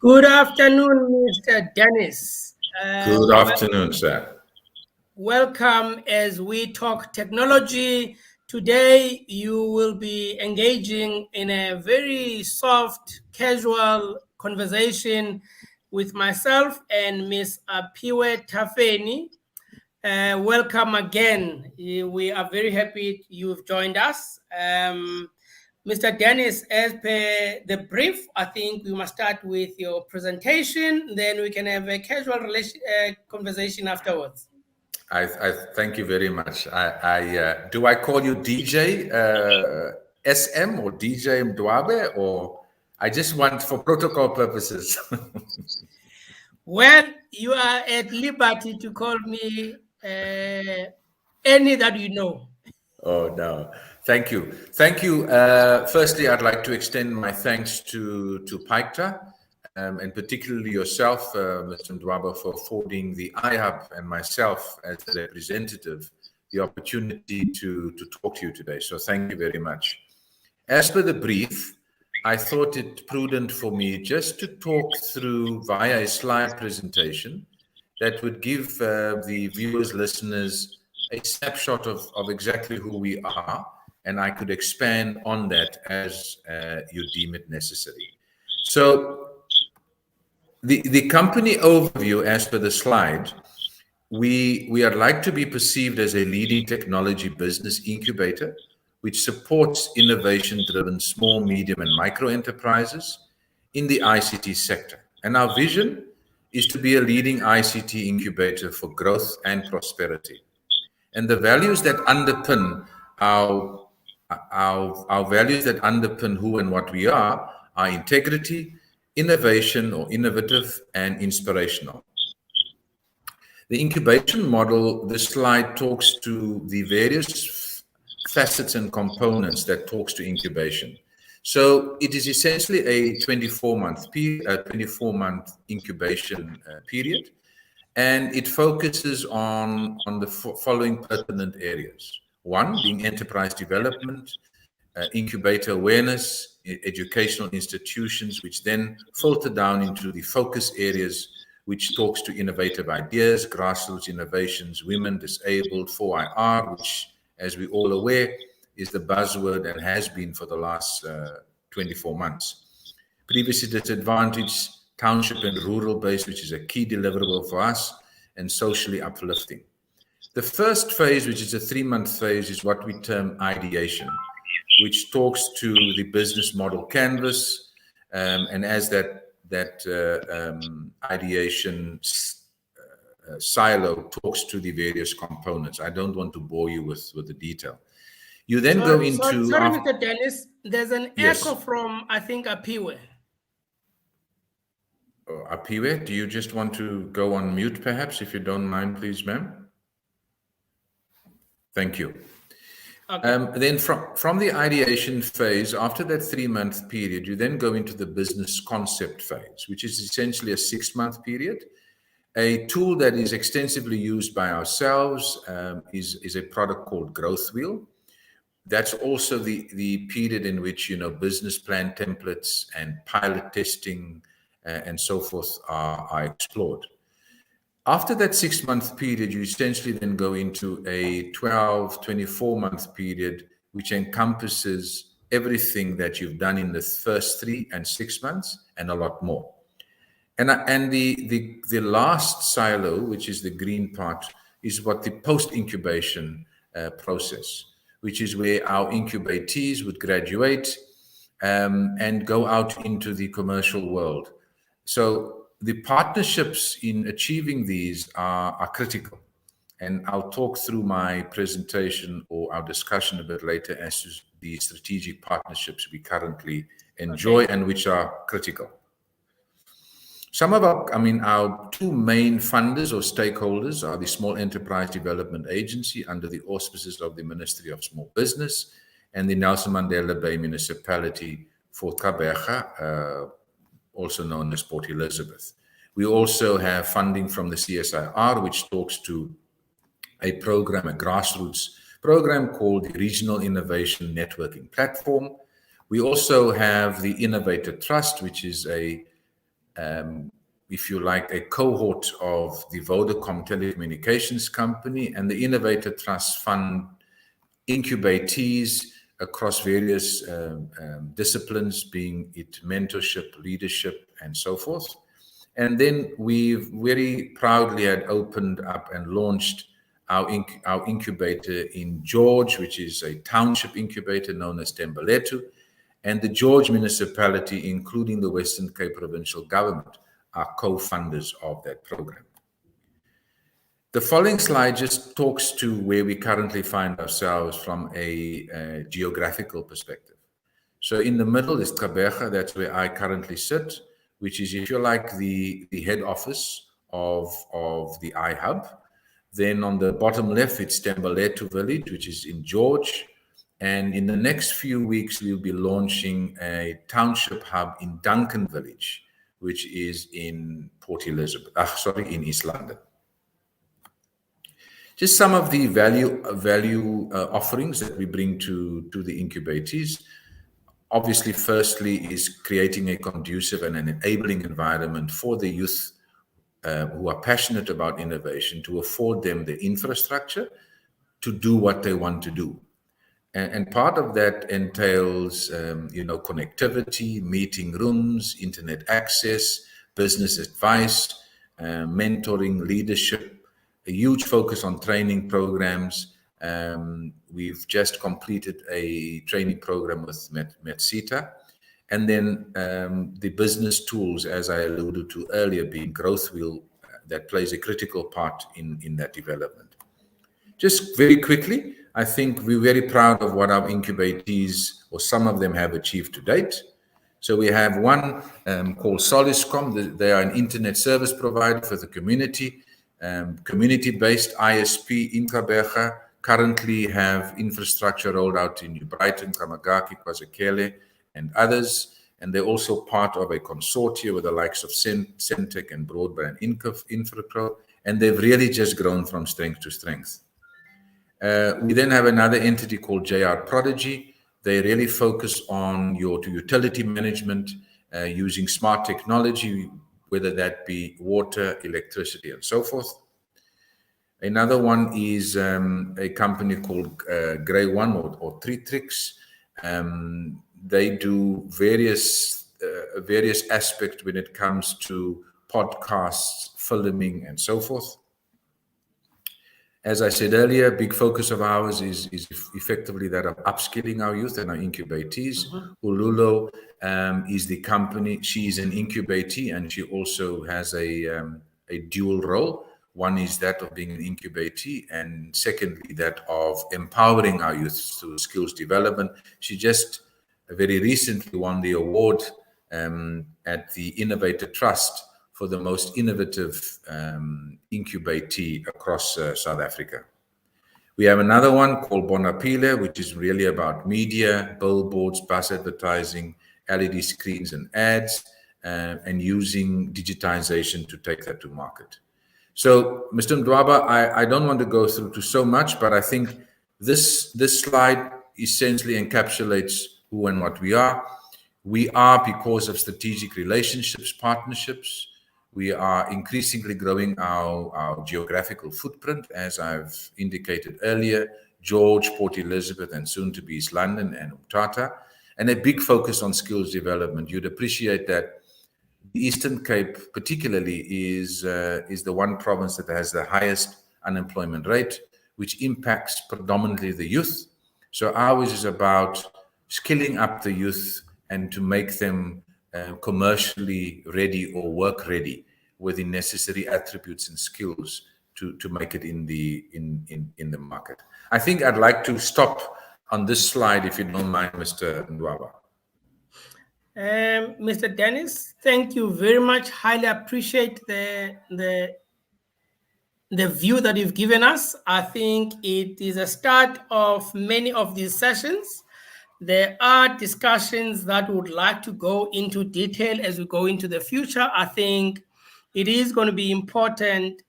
Good afternoon, Mr. Dennis. Good afternoon, sir. Welcome as we talk technology. Today, you will be engaging in a very soft, casual conversation with myself and Ms. Apiwe Tafeni. Welcome again. We are very happy you've joined us. Mr. Dennis, as per the brief, I think we must start with your presentation, then we can have a casual conversation afterwards. I thank you very much. Do I call you DJ SM or DJ Mdwabe, or I just want for protocol purposes? Well, you are at liberty to call me any that you know. Oh, no. Thank you. Thank you. Firstly, I'd like to extend my thanks to Paikta, and particularly yourself, Mr. Mdwaba, for affording the iHUB and myself as the representative the opportunity to talk to you today. So thank you very much. As per the brief, I thought it prudent for me just to talk through via a slide presentation that would give the viewers, listeners, a snapshot of exactly who we are, and I could expand on that as you deem it necessary. So the company overview, as per the slide, we are like to be perceived as a leading technology business incubator, which supports innovation-driven small, medium, and micro enterprises in the ICT sector. And our vision is to be a leading ICT incubator for growth and prosperity. And the values that underpin our values that underpin who and what we are integrity, innovation or innovative, and inspirational. The incubation model, this slide talks to the various facets and components that talks to incubation. So it is essentially a 24-month incubation period. And it focuses on the following pertinent areas. One, being enterprise development, incubator awareness, educational institutions, which then filter down into the focus areas, which talks to innovative ideas, grassroots innovations, women, disabled, 4IR, which, as we're all aware, is the buzzword and has been for the last 24 months. Previously disadvantaged, township and rural base, which is a key deliverable for us, and socially uplifting. The first phase, which is a 3-month phase, is what we term ideation, which talks to the business model canvas, and as that ideation silo talks to the various components. I don't want to bore you with the detail. You then go into... Sorry, Mr. Dennis, there's an echo from, I think, Apiwe. Apiwe, do you just want to go on mute, perhaps, if you don't mind, please, ma'am? Thank you. Okay. Then from the ideation phase, after that 3-month period, you then go into the business concept phase, which is essentially a 6-month period. A tool that is extensively used by ourselves is a product called Growth Wheel. That's also the period in which, business plan templates and pilot testing and so forth are explored. After that 6-month period, you essentially then go into a 24-month period, which encompasses everything that you've done in the first 3 and 6 months and a lot more. And the last silo, which is the green part, is what the post-incubation process, which is where our incubatees would graduate and go out into the commercial world. So the partnerships in achieving these are critical. And I'll talk through my presentation or our discussion a bit later as to the strategic partnerships we currently enjoy and which are critical. Some of our 2 main funders or stakeholders are the Small Enterprise Development Agency under the auspices of the Ministry of Small Business and the Nelson Mandela Bay Municipality for Gqeberha, also known as Port Elizabeth. We also have funding from the CSIR, which talks to a program, a grassroots program called the Regional Innovation Networking Platform. We also have the Incubator Trust, which is a if you like, a cohort of the Vodacom telecommunications company and the Innovator Trust Fund incubatees across various disciplines, being it mentorship, leadership, and so forth. And then we've very proudly had opened up and launched our incubator in George, which is a township incubator known as Tembeletu, and the George municipality, including the Western Cape Provincial Government, are co-funders of that program. The following slide just talks to where we currently find ourselves from a geographical perspective. So in the middle is Gqeberha, that's where I currently sit, which is, if you like, the head office of the iHUB. Then on the bottom left, it's Tembeletu village, which is in George. And in the next few weeks, we'll be launching a township hub in Duncan village, which is in Port Elizabeth, in East London. Just some of the value offerings that we bring to the incubatees. Obviously, firstly, is creating a conducive and an enabling environment for the youth who are passionate about innovation, to afford them the infrastructure to do what they want to do. And part of that entails, connectivity, meeting rooms, internet access, business advice, mentoring, leadership, a huge focus on training programs. We've just completed a training program with Metsita. And then the business tools, as I alluded to earlier, being Growth Wheel, that plays a critical part in that development. Just very quickly, I think we're very proud of what our incubatees, or some of them, have achieved to date. So we have one called Soliscom. They are an internet service provider for the community, community-based ISP in Gqeberha. Currently have infrastructure rolled out in New Brighton, Kamagaki, KwaZulu, and others. And they're also part of a consortium with the likes of Centec and Broadband Infrapro. And they've really just grown from strength to strength. We then have another entity called JR Prodigy. They really focus on your utility management using smart technology, whether that be water, electricity, and so forth. Another one is a company called Grey One or Tritrix. They do various aspects when it comes to podcasts, filming, and so forth. As I said earlier, a big focus of ours is effectively that of upskilling our youth and our incubatees. Ululo is the company. She is an incubatee, and she also has a dual role. One is that of being an incubatee, and secondly, that of empowering our youth through skills development. She just very recently won the award at the Innovator Trust for the most innovative incubatee across South Africa. We have another one called Bonapile, which is really about media, billboards, bus advertising, LED screens and ads, and using digitization to take that to market. So, Mr. Ndwaba, I don't want to go through to so much, but I think this slide essentially encapsulates who and what we are. We are, because of strategic relationships, partnerships, we are increasingly growing our geographical footprint, as I've indicated earlier, George, Port Elizabeth, and soon to be East London and Umtata, and a big focus on skills development. You'd appreciate that the Eastern Cape particularly is the one province that has the highest unemployment rate, which impacts predominantly the youth. So ours is about skilling up the youth and to make them commercially ready or work ready with the necessary attributes and skills to make it in the market. I think I'd like to stop on this slide, if you don't mind, Mr. Ndwaba. Mr. Dennis, thank you very much. Highly appreciate the view that you've given us. I think it is a start of many of these sessions. There are discussions that would like to go into detail as we go into the future. I think it is going to be important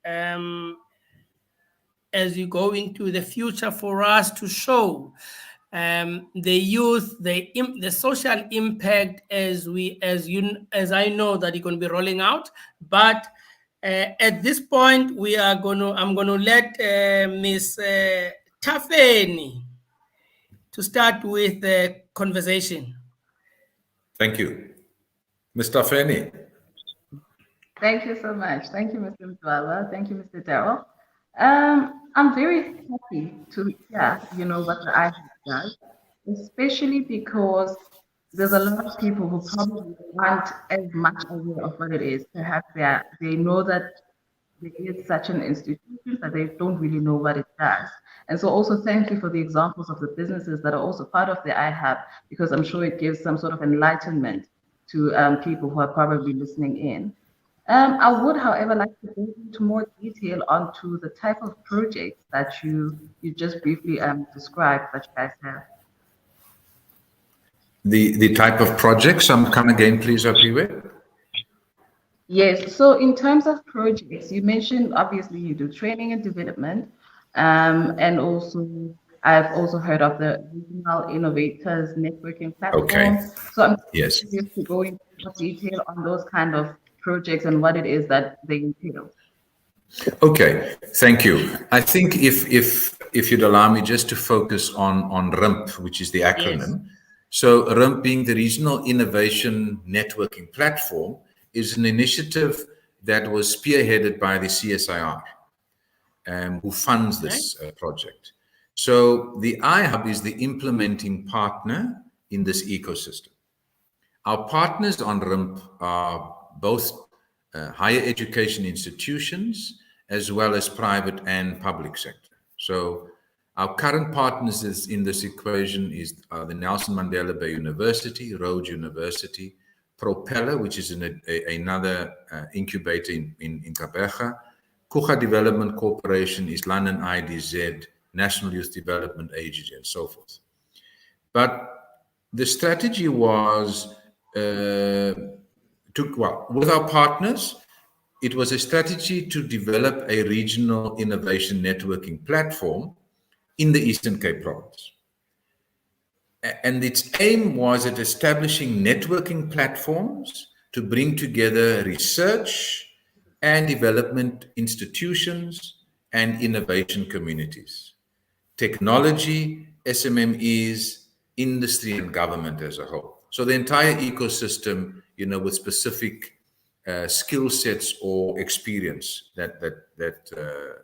as you go into the future for us to show the youth, the social impact as I know that you're going to be rolling out. But at this point, I'm gonna let Miss Tafeni to start with the conversation. Thank you. Mr. Feni. Thank you so much. Thank you, Mr. Mdwala. Thank you, Mr. Darryl. I'm very happy to hear, what the iHUB does, especially because there's a lot of people who probably aren't as much aware of what it is. Perhaps they know that there is such an institution, but they don't really know what it does. And so also thank you for the examples of the businesses that are also part of the iHUB, because I'm sure it gives some sort of enlightenment to people who are probably listening in. I would, however, like to go into more detail onto the type of projects that you just briefly described that you guys have. The type of projects, come again, please, Apiwe. Yes, so in terms of projects, you mentioned obviously you do training and development, and also I've also heard of the Regional Innovators Networking Platform. Okay. So I'm Yes. curious to go into more detail on those kind of projects and what it is that they entail. Okay, thank you. I think if you'd allow me just to focus on RIMP, which is the acronym. Yes. So RIMP, being the Regional Innovation Networking Platform, is an initiative that was spearheaded by the CSIR, who funds this project. So the iHUB is the implementing partner in this ecosystem. Our partners on RIMP are both higher education institutions as well as private and public sector. So our current partners in this equation is the Nelson Mandela Bay University, Rhodes University, Propeller, which is another incubator in Gqeberha, Kucha Development Corporation, is London IDZ, National Youth Development Agency, and so forth. But the strategy was, with our partners, it was a strategy to develop a regional innovation networking platform in the Eastern Cape province. And its aim was at establishing networking platforms to bring together research and development institutions and innovation communities, technology, SMMEs, industry, and government as a whole. So the entire ecosystem, with specific skill sets or experience that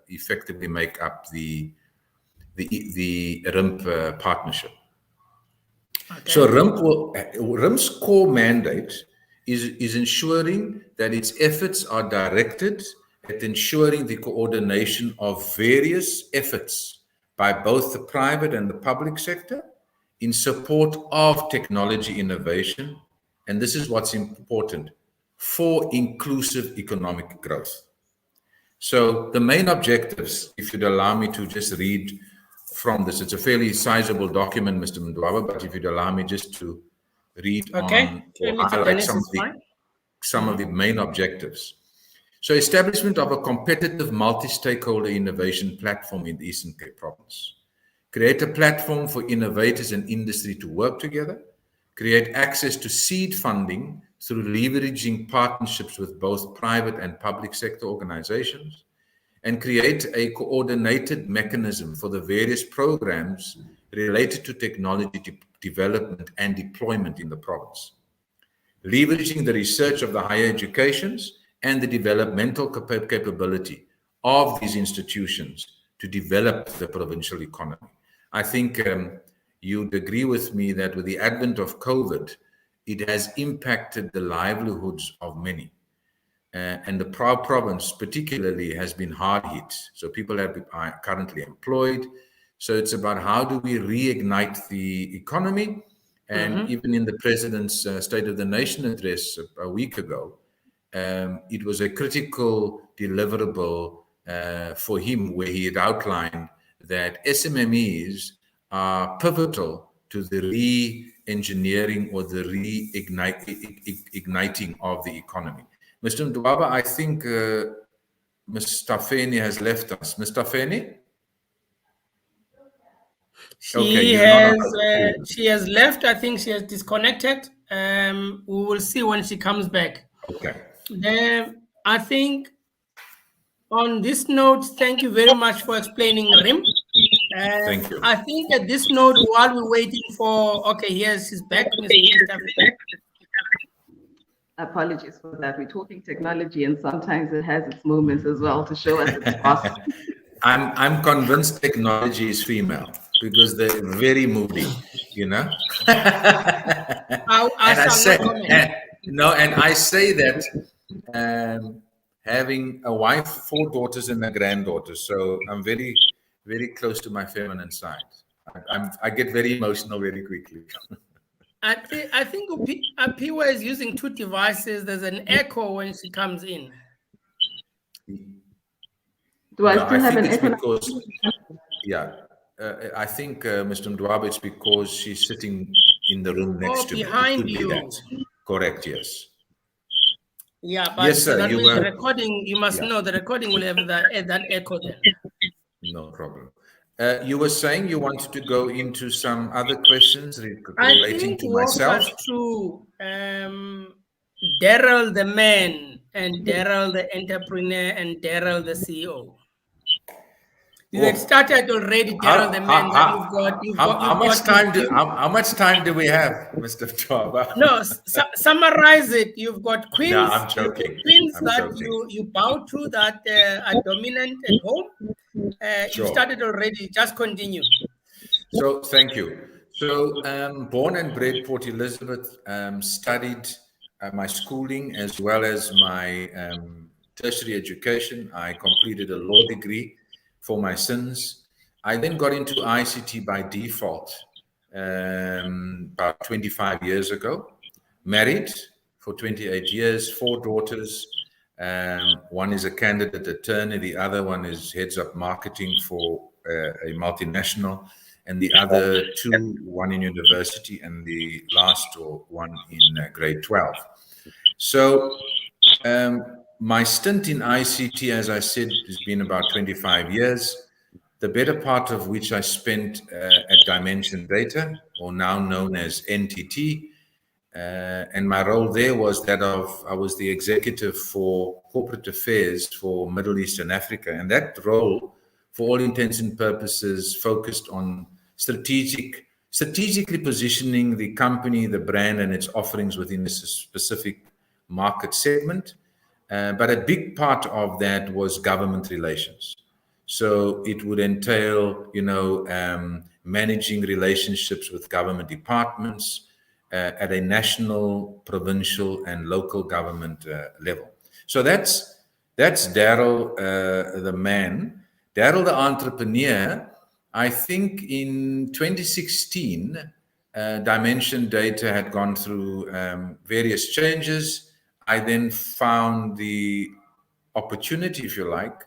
effectively make up the RIMP partnership. Okay. So RIMP's core mandate is ensuring that its efforts are directed at ensuring the coordination of various efforts by both the private and the public sector in support of technology innovation, and this is what's important, for inclusive economic growth. So the main objectives, if you'd allow me to just read from this, it's a fairly sizable document, Mr. Mdwaba, but if you'd allow me just to read on or highlight some of the main objectives. So establishment of a competitive multi-stakeholder innovation platform in the Eastern Cape province. Create a platform for innovators and industry to work together. Create access to seed funding through leveraging partnerships with both private and public sector organizations, and create a coordinated mechanism for the various programs related to technology development and deployment in the province. Leveraging the research of the higher educations and the developmental capability of these institutions to develop the provincial economy. I think you'd agree with me that with the advent of COVID, it has impacted the livelihoods of many. And the province particularly has been hard hit. So people are currently employed. So it's about how do we reignite the economy? And even in the President's State of the Nation address a week ago, it was a critical deliverable for him, where he had outlined that SMMEs are pivotal to the re-engineering or the reigniting of the economy. Mr. Mdwaba, I think Ms. Tafeni has left us. Ms. Tafeni? Okay, She you're not on has the call. she has left. I think she has disconnected. We will see when she comes back. Okay. Then I think on this note, thank you very much for explaining RIM. Thank you. I think at this note, while we're waiting for, okay, yes, she's back, Miss Stephen. Apologies for that. We're talking technology, and sometimes it has its moments as well to show us its past. I'm convinced technology is female because they're very moody, you know. I And I shall say, not comment. and I say that having a wife, 4 daughters, and a granddaughter, so I'm very, very close to my feminine side. I get very emotional very quickly. I think Apiwa is using 2 devices. There's an echo when she comes in. Do I No, still I have think an it's echo? because, yeah, I think, Mr. Ndwaba, it's because she's sitting in the room next to me. It Behind could be you. that. Correct, yes. Yeah, but Yes, sir, that you means the were. recording, you must Yeah. know the recording will have that echo then. No problem. You were saying you wanted to go into some other questions I relating think to walk myself. us through Darryl the man and Darryl the entrepreneur and Darryl the CEO. You had started already, Darryl the man, but How much time do we have, Mr. Ndwaba? no, summarize it. You've got queens. No, I'm joking. Queens I'm that joking. you bow to that are dominant at home. You Sure. started already. Just continue. So thank you. So born and bred Port Elizabeth, studied my schooling as well as my tertiary education. I completed a law degree for my sins. I then got into ICT by default about 25 years ago. Married for 28 years, 4 daughters. One is a candidate attorney. The other one is heads up marketing for a multinational, and the other 2, one in university, and the last one in grade 12. So my stint in ICT, as I said, has been about 25 years, the better part of which I spent at Dimension Data, or now known as NTT. And my role there was that of, I was the executive for corporate affairs for Middle East and Africa. And that role, for all intents and purposes, focused on strategically positioning the company, the brand, and its offerings within a specific market segment. But a big part of that was government relations. So it would entail, managing relationships with government departments at a national, provincial, and local government level. So that's Darryl, the man. Darryl, the entrepreneur. I think in 2016, Dimension Data had gone through various changes. I then found the opportunity, if you like,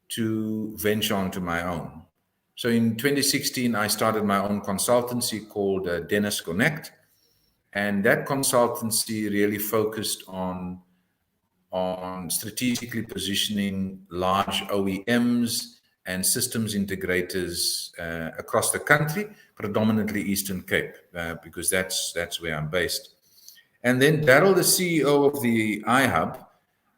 to venture onto my own. So in 2016, I started my own consultancy called Dennis Connect. And that consultancy really focused on strategically positioning large OEMs and systems integrators across the country, predominantly Eastern Cape, because that's where I'm based. And then Darryl, the CEO of the iHUB,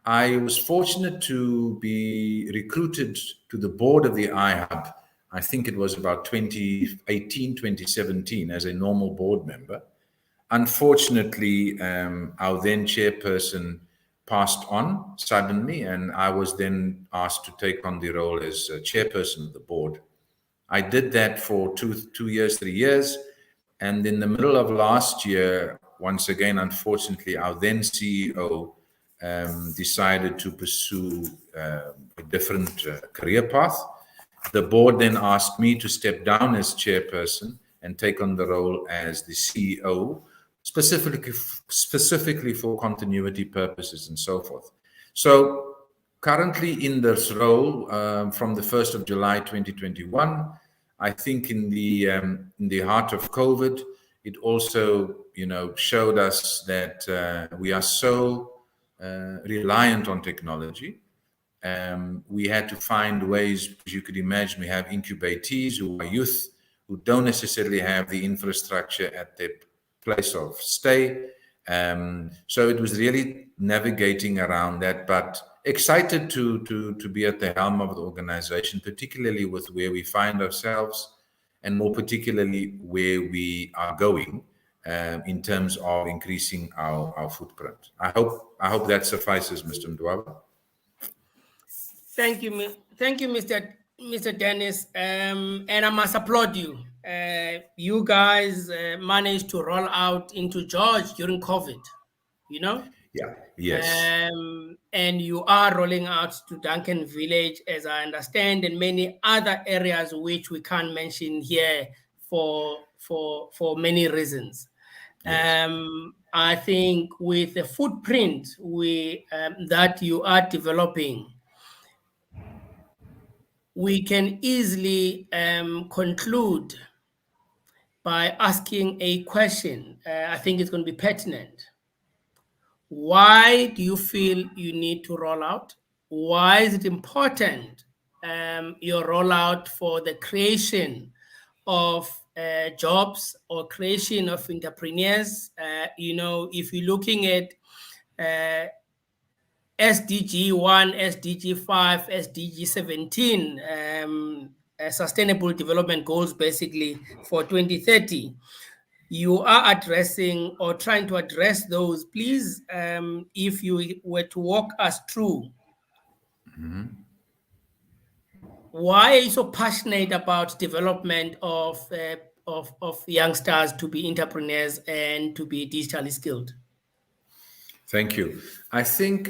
I was fortunate to be recruited to the board of the iHUB. I think it was about 2018, 2017, as a normal board member. Unfortunately, our then chairperson passed on suddenly, and I was then asked to take on the role as chairperson of the board. I did that for 2 years, 3 years, and in the middle of last year, once again, unfortunately, our then CEO decided to pursue a different career path. The board then asked me to step down as chairperson and take on the role as the CEO, specifically for continuity purposes and so forth. So currently in this role from the 1st of July 2021, I think in the heart of COVID, it also showed us that we are so reliant on technology. We had to find ways, as you could imagine. We have incubatees who are youth don't necessarily have the infrastructure at their place of stay. So it was really navigating around that, but excited to be at the helm of the organization, particularly with where we find ourselves, and more particularly where we are going in terms of increasing our footprint. I hope that suffices, Mr. Mdwaba. Thank you, thank you, Mr. Dennis. And I must applaud you. You guys managed to roll out into George during COVID, you know? Yeah, yes. And you are rolling out to Duncan Village, as I understand, and many other areas which we can't mention here for many reasons. Yes. I think with the footprint that you are developing, we can easily conclude by asking a question. I think it's going to be pertinent. Why do you feel you need to roll out? Why is it important, your rollout, for the creation of jobs or creation of entrepreneurs? If you're looking at SDG 1, SDG 5, SDG 17, Sustainable Development Goals, basically for 2030, you are addressing or trying to address those. Please, if you were to walk us through, why are you so passionate about development of youngsters to be entrepreneurs and to be digitally skilled? Thank you. I think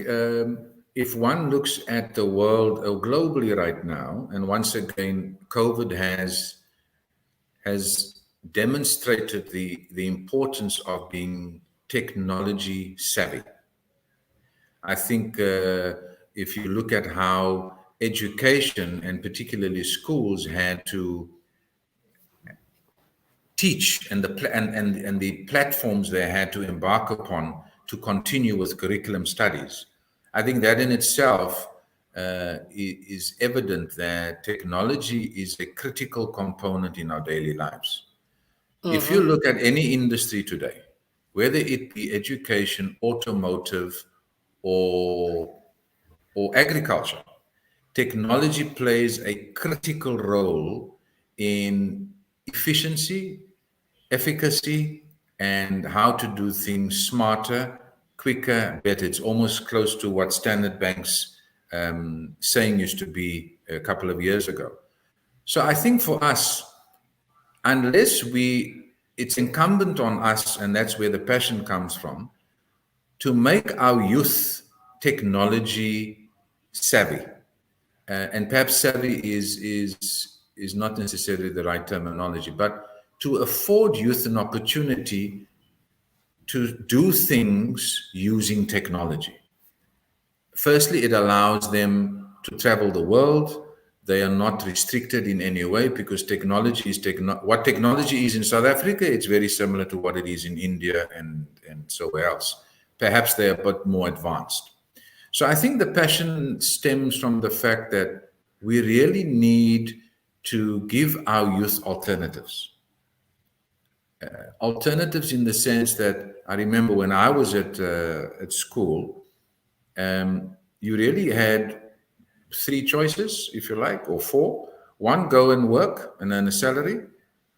if one looks at the world globally right now, and once again, COVID has demonstrated the importance of being technology savvy. I think if you look at how education and particularly schools had to teach and the platforms they had to embark upon to continue with curriculum studies, I think that in itself is evident that technology is a critical component in our daily lives. If you look at any industry today, whether it be education, automotive, or agriculture, technology plays a critical role in efficiency, efficacy, and how to do things smarter, quicker, better. It's almost close to what Standard Bank's saying used to be a couple of years ago. So I think for us, it's incumbent on us, and that's where the passion comes from, to make our youth technology savvy. And perhaps savvy is not necessarily the right terminology, but to afford youth an opportunity to do things using technology. Firstly, it allows them to travel the world. They are not restricted in any way because technology is what technology is in South Africa. It's very similar to what it is in India and somewhere else. Perhaps they are a bit more advanced. So I think the passion stems from the fact that we really need to give our youth alternatives. Alternatives in the sense that I remember when I was at school, you really had three choices, if you like, or four. One, go and work and earn a salary,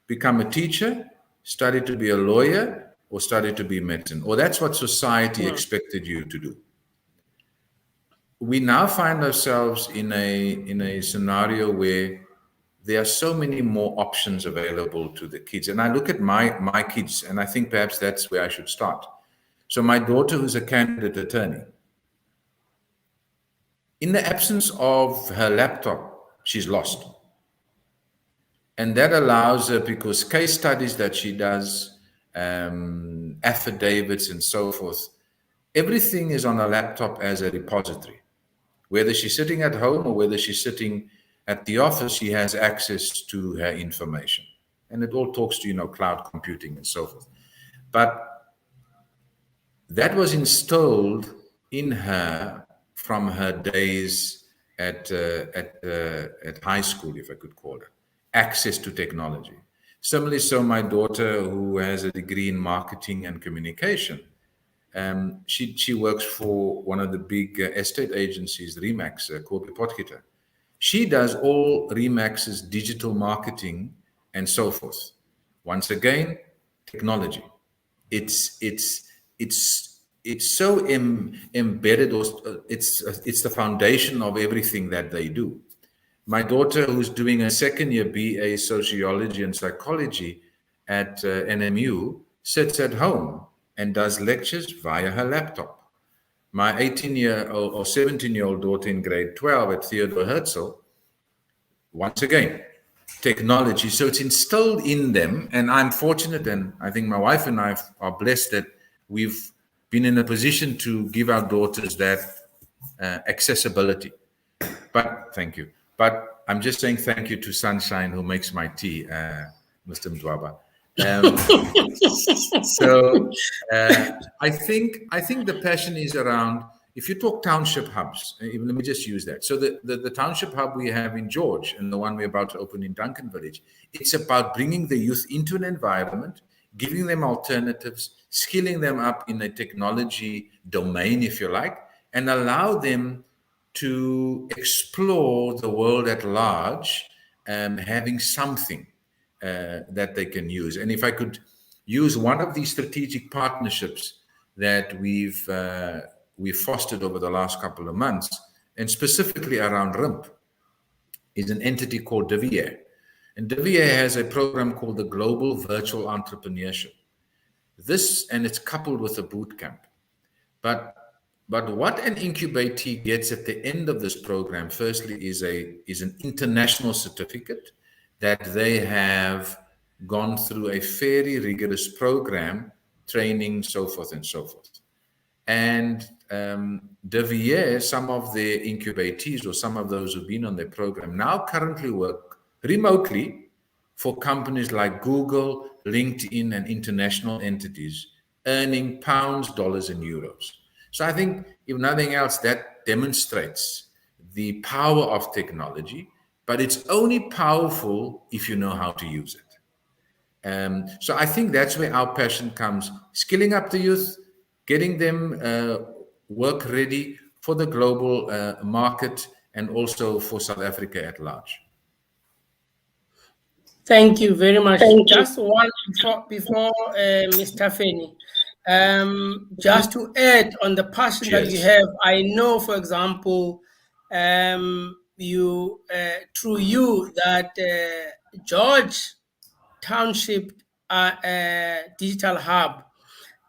become a teacher, study to be a lawyer, or study to be medicine. Or that's what society expected you to do. We now find ourselves in a scenario where there are so many more options available to the kids. And I look at my kids, and I think perhaps that's where I should start. So my daughter, who's a candidate attorney, in the absence of her laptop, she's lost. And that allows her, because case studies that she does, affidavits and so forth, everything is on a laptop as a repository. Whether she's sitting at home or whether she's sitting at the office, she has access to her information. And it all talks to, cloud computing and so forth. But that was installed in her from her days at high school, if I could call it, access to technology. Similarly, so my daughter, who has a degree in marketing and communication, she works for one of the big estate agencies, Remax, Corby Potgieter. She does all Remax's digital marketing and so forth. Once again, technology. It's so embedded, or it's the foundation of everything that they do. My daughter, who's doing a second year BA sociology and psychology at NMU, sits at home and does lectures via her laptop. My 18-year-old or 17-year-old daughter in grade 12 at Theodore Herzl, once again, technology. So it's instilled in them. And I'm fortunate, and I think my wife and I are blessed that we've been in a position to give our daughters that accessibility. But thank you. But I'm just saying thank you to Sunshine, who makes my tea, Mr. Mdwaba. I think the passion is around, if you talk township hubs, let me just use that. So the township hub we have in George and the one we're about to open in Duncan Village, it's about bringing the youth into an environment, giving them alternatives, skilling them up in a technology domain, if you like, and allow them to explore the world at large, having something that they can use. And if I could use one of these strategic partnerships that we've fostered over the last couple of months, and specifically around RIMP, is an entity called Divier. And Divier has a program called the Global Virtual Entrepreneurship. And it's coupled with a boot camp. But what an incubatee gets at the end of this program, firstly, is an international certificate that they have gone through a fairly rigorous program, training, so forth and so forth. And Divier, some of the incubatees or some of those who've been on their program now currently work remotely for companies like Google, LinkedIn, and international entities, earning pounds, dollars, and euros. So I think, if nothing else, that demonstrates the power of technology, but it's only powerful if you know how to use it. So I think that's where our passion comes, skilling up the youth, getting them work ready for the global market and also for South Africa at large. Thank you very much. Just one before Mr. Feni. Just to add on the passion that you have, I know, for example, through you that George Township Digital Hub,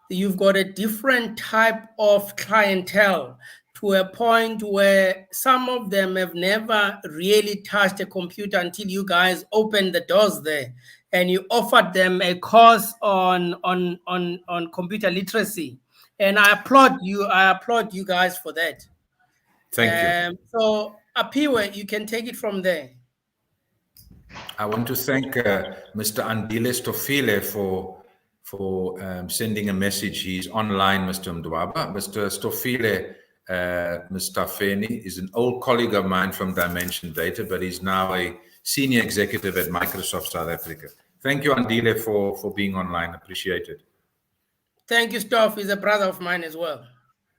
you've got a different type of clientele, to a point where some of them have never really touched a computer until you guys opened the doors there and you offered them a course on computer literacy. And I applaud you guys for that. Thank you. So Apiwe, you can take it from there. I want to thank Mr. Andile Stofile for sending a message. He's online, Mr. Mdwaba. Mr. Stofile, Mr. Feni, is an old colleague of mine from Dimension Data, but he's now a senior executive at Microsoft South Africa. Thank you, Andile, for being online. Appreciate it. Thank you, Stoff. He's a brother of mine as well.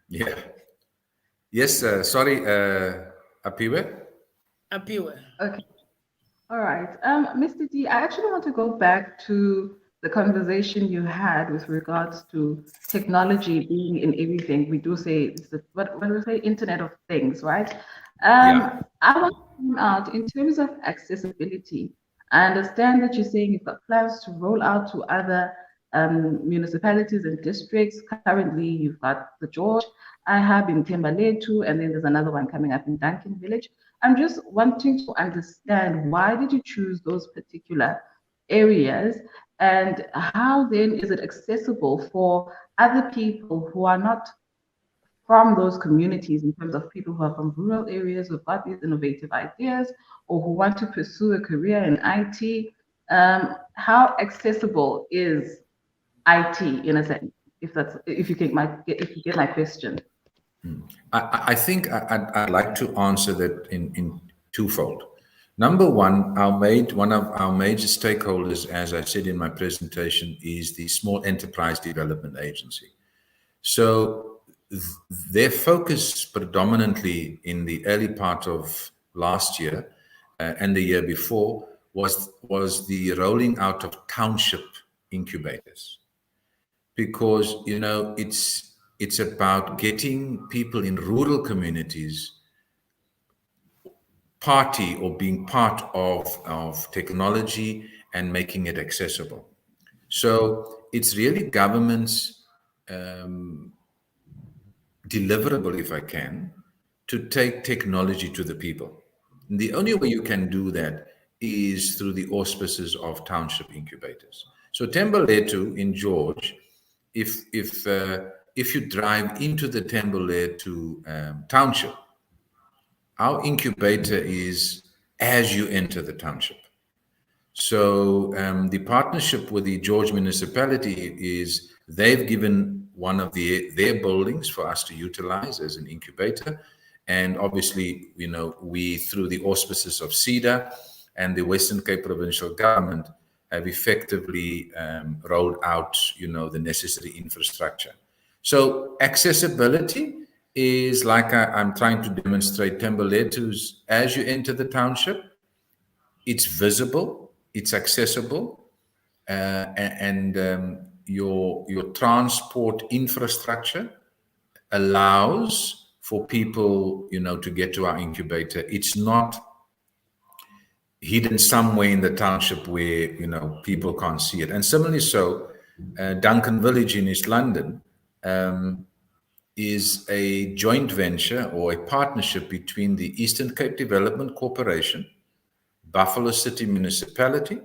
Yeah. Yes, sorry, Apiwe? Apiwe. Okay. All right. Mr. D, I actually want to go back to the conversation you had with regards to technology being in everything. We do say, when we say Internet of Things, right? I want to point out, in terms of accessibility, I understand that you're saying you've got plans to roll out to other municipalities and districts. Currently, you've got the George iHUB in Thembalethu, and then there's another one coming up in Duncan Village. I'm just wanting to understand, why did you choose those particular areas, and how then is it accessible for other people who are not from those communities, in terms of people who are from rural areas who've got these innovative ideas or who want to pursue a career in IT? How accessible is IT, in a sense, if you get my question? I think I'd like to answer that in twofold. Number one, one of our major stakeholders, as I said in my presentation, is the Small Enterprise Development Agency. So their focus predominantly in the early part of last year and the year before was the rolling out of township incubators, because it's about getting people in rural communities being part of technology and making it accessible. So it's really government's deliverable, if I can, to take technology to the people. And the only way you can do that is through the auspices of township incubators. So Temboletu in George, if you drive into the Temboletu township, our incubator is as you enter the township. So the partnership with the George municipality is they've given one of their buildings for us to utilize as an incubator. And obviously, we, through the auspices of CEDA and the Western Cape provincial government, have effectively rolled out, the necessary infrastructure. So accessibility is like I'm trying to demonstrate Temboletu's as you enter the township. It's visible, it's accessible, and your transport infrastructure allows for people, to get to our incubator. It's not hidden somewhere in the township where, people can't see it. And similarly so, Duncan Village in East London is a joint venture or a partnership between the Eastern Cape Development Corporation, Buffalo City Municipality,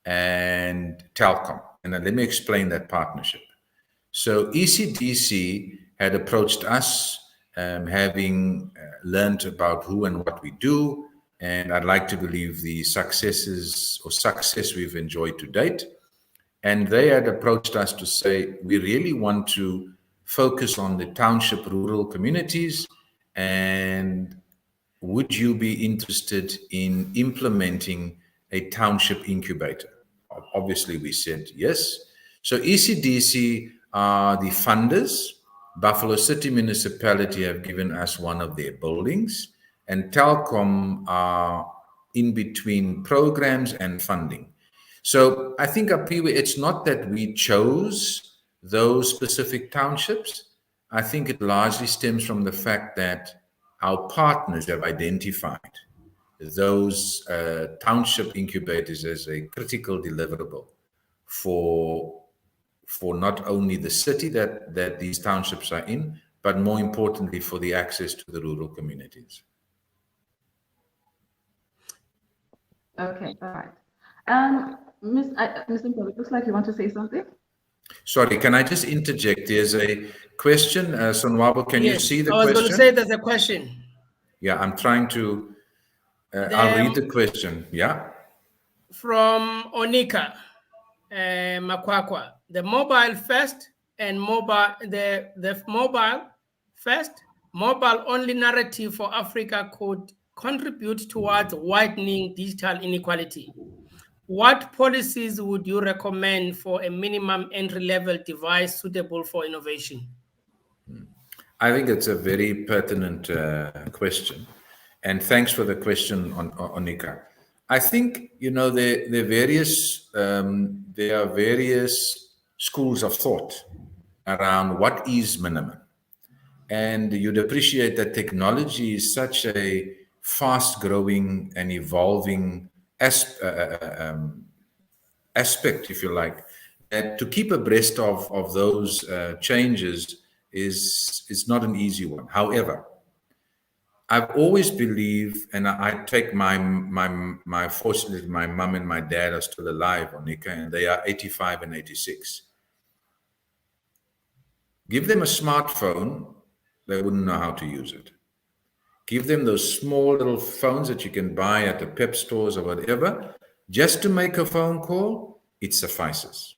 and Telkom. And let me explain that partnership. So ECDC had approached us, having learned about who and what we do, and I'd like to believe the success we've enjoyed to date. And they had approached us to say, we really want to focus on the township rural communities, and would you be interested in implementing a township incubator? Obviously, we said yes. So ECDC are the funders. Buffalo City Municipality have given us one of their buildings, and Telkom are in between programs and funding. So I think, Apiwe, it's not that we chose those specific townships. I think it largely stems from the fact that our partners have identified those township incubators as a critical deliverable for not only the city that these townships are in, but more importantly for the access to the rural communities. Okay, all right. Ms. Mpho, it looks like you want to say something. Sorry, can I just interject? There's a question. Sonwabo, can you see the question? I was going to say there's a question. Yeah, I'm trying to, I'll read the question. Yeah. From Onika Makwakwa. The mobile first and the mobile first, mobile only narrative for Africa could contribute towards widening digital inequality. What policies would you recommend for a minimum entry-level device suitable for innovation? I think it's a very pertinent question. And thanks for the question, Onika. I think, there are various schools of thought around what is minimum. And you'd appreciate that technology is such a fast-growing and evolving aspect, if you like, that to keep abreast of those changes is not an easy one. However, I've always believed, and I take fortunately, my mom and my dad are still alive, Onika, and they are 85 and 86. Give them a smartphone, they wouldn't know how to use it. Give them those small little phones that you can buy at the Pep stores or whatever, just to make a phone call, it suffices.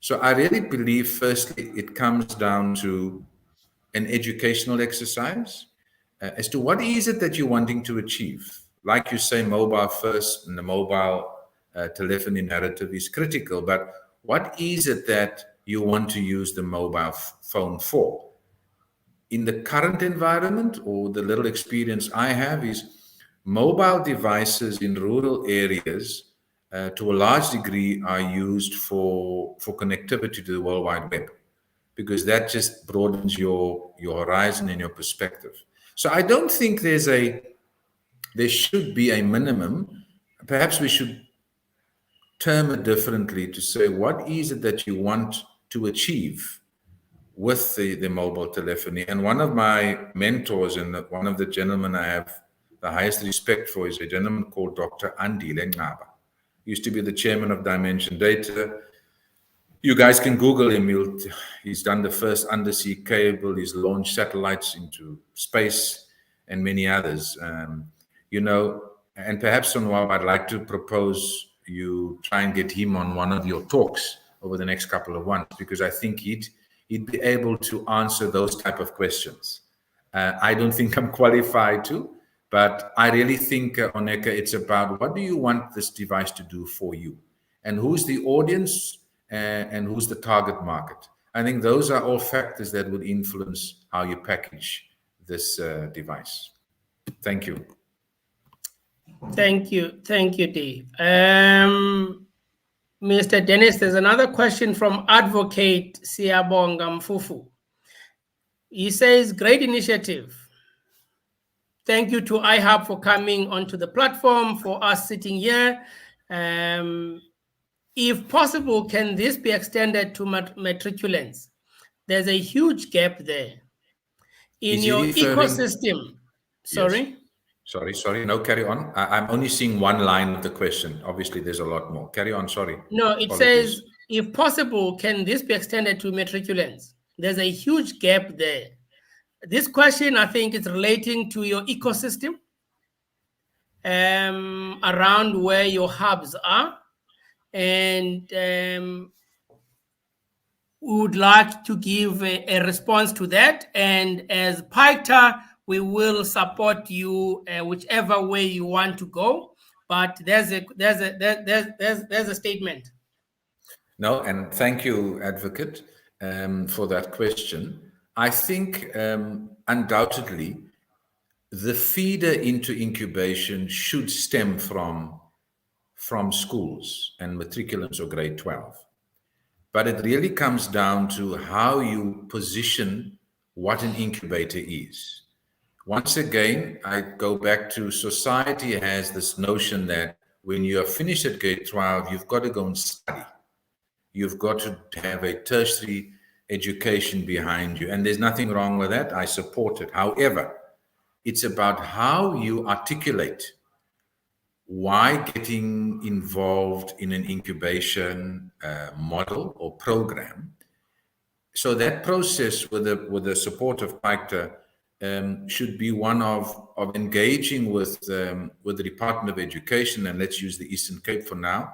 So I really believe, firstly, it comes down to an educational exercise as to what is it that you're wanting to achieve. like you say, mobile first, and the mobile telephony narrative is critical. But what is it that you want to use the mobile phone for? In the current environment, or the little experience I have, is mobile devices in rural areas to a large degree are used for connectivity to the World Wide Web, because that just broadens your horizon and your perspective. So I don't think there should be a minimum. Perhaps we should term it differently to say, what is it that you want to achieve with the mobile telephony? And one of my mentors, and one of the gentlemen I have the highest respect for, is a gentleman called Dr. Andile Ngaba. Used to be the chairman of Dimension Data. You guys can Google him. He's done the first undersea cable. He's launched satellites into space and many others. And perhaps, Sonwab, I'd like to propose you try and get him on one of your talks over the next couple of months, because I think he'd be able to answer those type of questions. I don't think I'm qualified to, but I really think, Oneka, it's about what do you want this device to do for you? And who's the audience and who's the target market? I think those are all factors that will influence how you package this device. Thank you. Thank you, Dee. Mr. Dennis, there's another question from Advocate Siyabonga Mfufu. He says, great initiative. Thank you to iHUB for coming onto the platform, for us sitting here. If possible, can this be extended to matriculants? There's a huge gap there. In your ecosystem, sorry? Yes. Sorry. No, carry on. I'm only seeing one line of the question. Obviously, there's a lot more. Carry on, sorry. No, it says, if possible, can this be extended to matriculants? There's a huge gap there. This question, I think, is relating to your ecosystem, around where your hubs are. And we would like to give a response to that. And as PICTA, we will support you whichever way you want to go. But there's a statement. No, and thank you, Advocate, for that question. I think undoubtedly the feeder into incubation should stem from schools and matriculants or grade 12. But it really comes down to how you position what an incubator is. Once again, I go back to society has this notion that when you are finished at grade 12, you've got to go and study. You've got to have a tertiary education behind you. And there's nothing wrong with that. I support it. However, it's about how you articulate why getting involved in an incubation model or program. So that process with the support of PICTA should be one of engaging with the Department of Education, and let's use the Eastern Cape for now,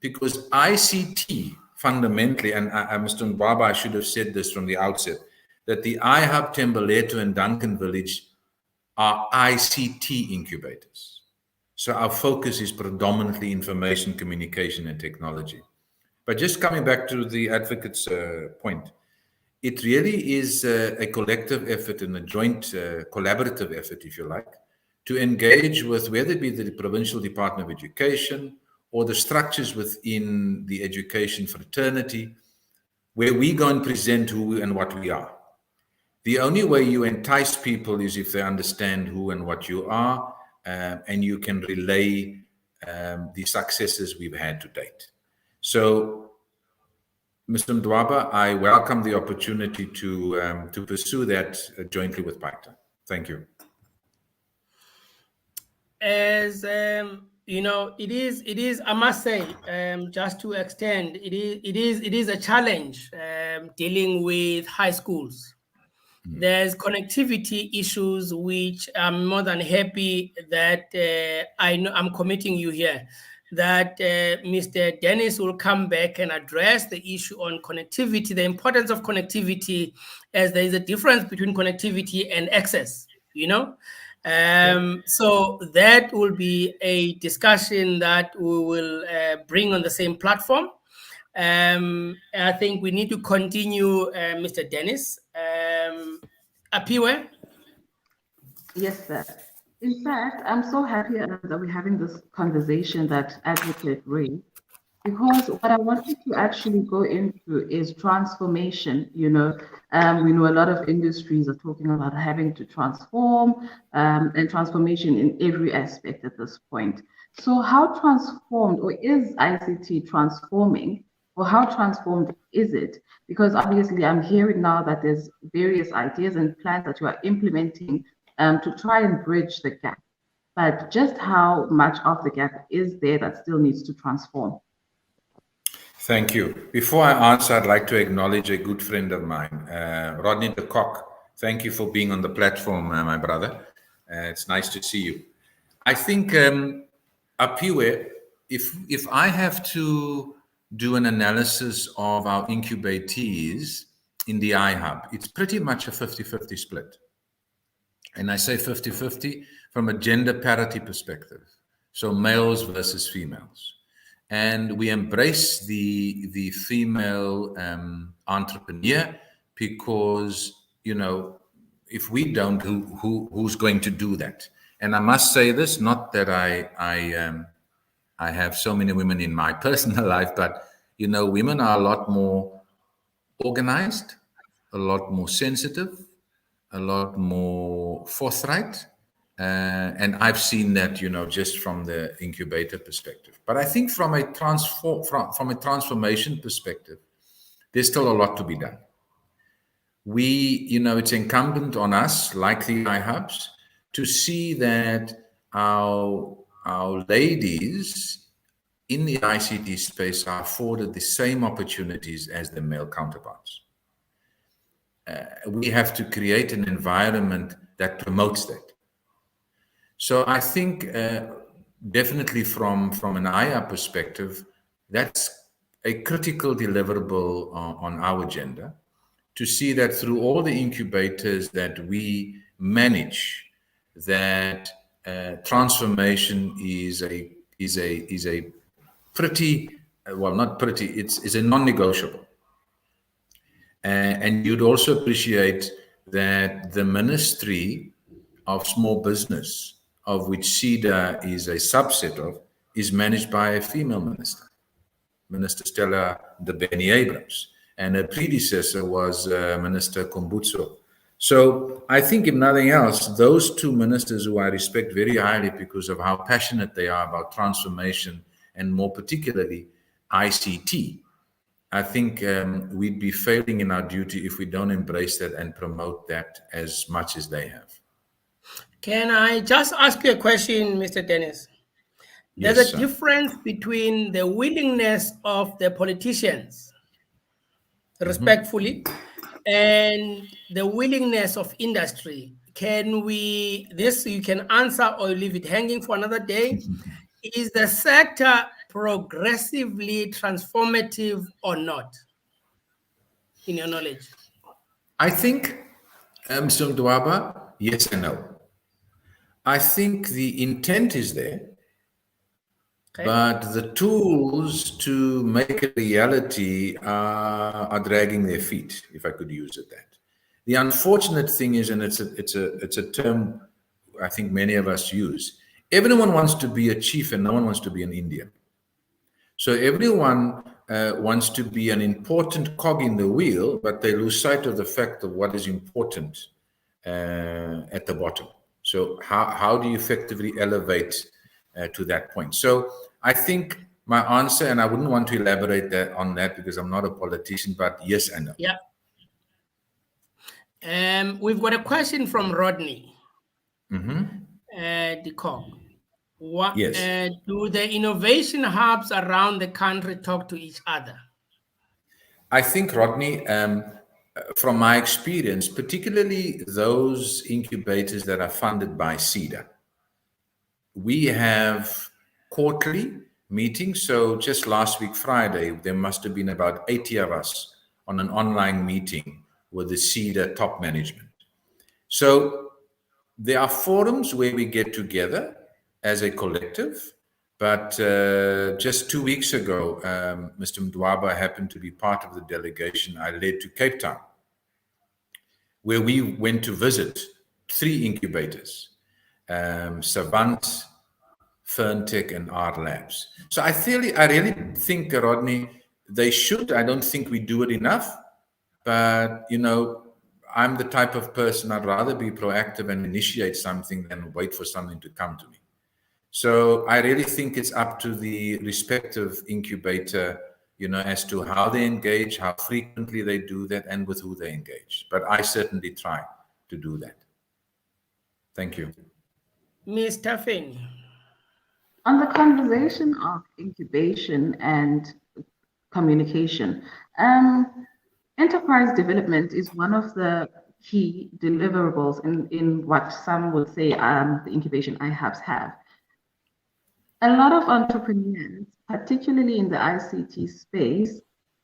because ICT fundamentally, and Mr. Mbaba, I should have said this from the outset, that the iHUB, Tembeleto, and Duncan Village are ICT incubators. So our focus is predominantly information, communication, and technology. But just coming back to the advocate's point, it really is a collective effort and a joint collaborative effort, if you like, to engage with whether it be the Provincial Department of Education or the structures within the education fraternity, where we go and present who and what we are. The only way you entice people is if they understand who and what you are, and you can relay the successes we've had to date. So, Mr. Mdwaba, I welcome the opportunity to pursue that jointly with PICTA. Thank you. As you know, it is. I must say, just to extend, it is a challenge dealing with high schools. There's connectivity issues, which I'm more than happy that I know I'm committing you here, that Mr. Dennis will come back and address the issue on connectivity, the importance of connectivity, as there is a difference between connectivity and access, you know. So that will be a discussion that we will bring on the same platform. I think we need to continue, Mr. Dennis. Apiwe? Yes, sir. In fact, I'm so happy that we're having this conversation that Advocate Ray, because what I wanted to actually go into is transformation. We know a lot of industries are talking about having to transform, and transformation in every aspect at this point. So how transformed, or is ICT transforming, or how transformed is it? Because obviously I'm hearing now that there's various ideas and plans that you are implementing to try and bridge the gap. But just how much of the gap is there that still needs to transform? Thank you. Before I answer, I'd like to acknowledge a good friend of mine, Rodney de Kock. Thank you for being on the platform, my brother. It's nice to see you. I think, Apiwe, if I have to do an analysis of our incubatees in the iHUB, it's pretty much a 50-50 split. And I say 50-50 from a gender parity perspective. So males versus females. And we embrace the female entrepreneur because, if we don't, who's going to do that? And I must say this, not that I have so many women in my personal life, but women are a lot more organized, a lot more sensitive, a lot more forthright. And I've seen that, just from the incubator perspective. But I think from a transformation perspective, there's still a lot to be done. It's incumbent on us, like the iHUBs, to see that our ladies in the ICT space are afforded the same opportunities as their male counterparts. We have to create an environment that promotes that. So I think definitely from an iHUB perspective, that's a critical deliverable on our agenda, to see that through all the incubators that we manage, that transformation is a pretty, well, not pretty, it's a non-negotiable. And you'd also appreciate that the Ministry of Small Business, of which CEDA is a subset of, is managed by a female minister, Minister Stella de Benny Abrams, and her predecessor was Minister Kumbutso. So I think, if nothing else, those two ministers, who I respect very highly because of how passionate they are about transformation, and more particularly ICT, I think we'd be failing in our duty if we don't embrace that and promote that as much as they have. Can I just ask you a question, Mr. Dennis? There's Yes, a difference between the willingness of the politicians, respectfully, and the willingness of industry. You can answer or leave it hanging for another day. Is the sector progressively transformative or not, in your knowledge? I think, Msundwaba, yes and no. I think the intent is there, okay, but the tools to make it reality are dragging their feet, if I could use it that. The unfortunate thing is, and it's a term I think many of us use, everyone wants to be a chief and no one wants to be an Indian. So everyone wants to be an important cog in the wheel, but they lose sight of the fact of what is important at the bottom. So how do you effectively elevate to that point? So I think my answer, and I wouldn't want to elaborate on that because I'm not a politician, but yes and no. Yeah. We've got a question from Rodney. De Kock. Yes. Do the innovation hubs around the country talk to each other? I think, Rodney, from my experience, particularly those incubators that are funded by CEDA, we have quarterly meetings. So just last week, Friday, there must have been about 80 of us on an online meeting with the CEDA top management. So there are forums where we get together as a collective, but just 2 weeks ago, Mr. Mdwaba happened to be part of the delegation I led to Cape Town, where we went to visit 3 incubators, Savant, Ferntech, and R Labs. So I really think, Rodney, they should. I don't think we do it enough, but, you know, I'm the type of person, I'd rather be proactive and initiate something than wait for something to come to me. So I really think it's up to the respective incubator, you know, as to how they engage, how frequently they do that, and with who they engage. But I certainly try to do that. Thank you. Ms. Taffin. On the conversation of incubation and communication, enterprise development is one of the key deliverables in what some would say the incubation iHUBs have. A lot of entrepreneurs, particularly in the ICT space,